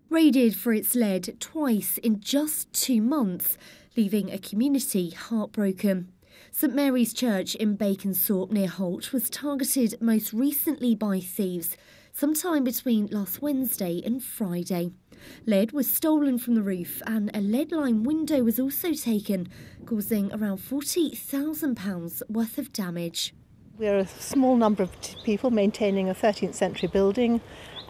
Raided for its lead twice in just 2 months, leaving a community heartbroken. St Mary's Church in Baconsthorpe near Holt was targeted most recently by thieves, sometime between last Wednesday and Friday. Lead was stolen from the roof and a lead-lined window was also taken, causing around £40,000 worth of damage. We're a small number of people maintaining a 13th century building,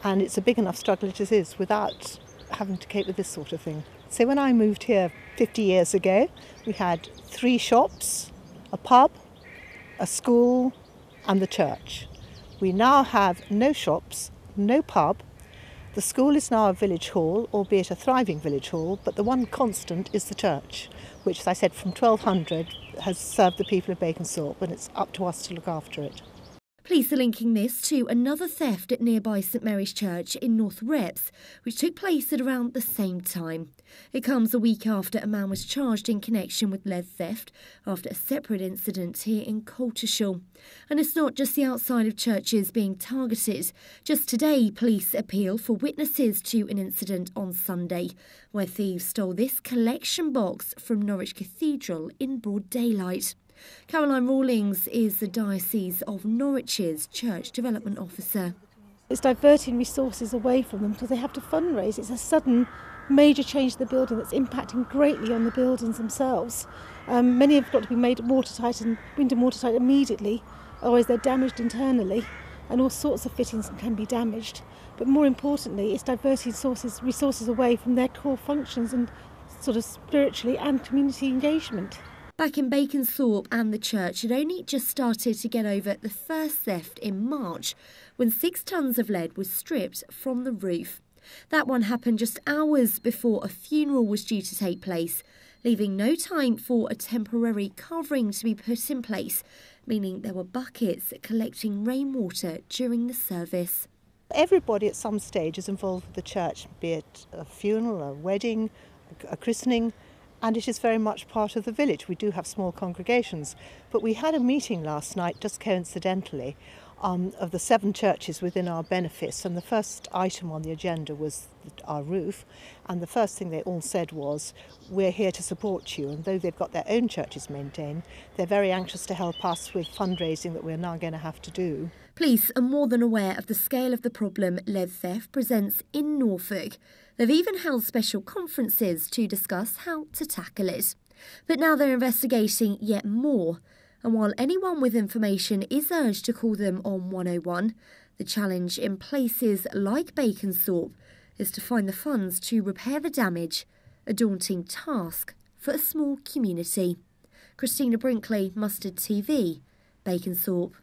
and it's a big enough struggle as it is without having to cope with this sort of thing. So when I moved here 50 years ago, we had 3 shops, a pub, a school and the church. We now have no shops, no pub. The school is now a village hall, albeit a thriving village hall, but the one constant is the church, which, as I said, from 1200 has served the people of Baconsthorpe, and it's up to us to look after it. Police are linking this to another theft at nearby St Mary's Church in Northrepps, which took place at around the same time. It comes a week after a man was charged in connection with lead theft after a separate incident here in Coltishall. And it's not just the outside of churches being targeted. Just today, police appeal for witnesses to an incident on Sunday, where thieves stole this collection box from Norwich Cathedral in broad daylight. Caroline Rawlings is the Diocese of Norwich's Church Development Officer. It's diverting resources away from them because they have to fundraise. It's a sudden major change to the building that's impacting greatly on the buildings themselves. Many have got to be made watertight and window watertight immediately, otherwise they're damaged internally and all sorts of fittings can be damaged. But more importantly, it's diverting resources away from their core functions and sort of spiritually and community engagement. Back in Baconsthorpe and the church had only just started to get over the first theft in March, when 6 tonnes of lead was stripped from the roof. That one happened just hours before a funeral was due to take place, leaving no time for a temporary covering to be put in place, meaning there were buckets collecting rainwater during the service. Everybody at some stage is involved with the church, be it a funeral, a wedding, a christening, and it is very much part of the village. We do have small congregations, but we had a meeting last night, just coincidentally, of the 7 churches within our benefice, and the first item on the agenda was our roof, and the first thing they all said was, we're here to support you, and though they've got their own churches maintained, they're very anxious to help us with fundraising that we're now going to have to do. Police are more than aware of the scale of the problem lead theft presents in Norfolk. They've even held special conferences to discuss how to tackle it. But now they're investigating yet more. And while anyone with information is urged to call them on 101, the challenge in places like Baconsthorpe is to find the funds to repair the damage, a daunting task for a small community. Christina Brinkley, Mustard TV, Baconsthorpe.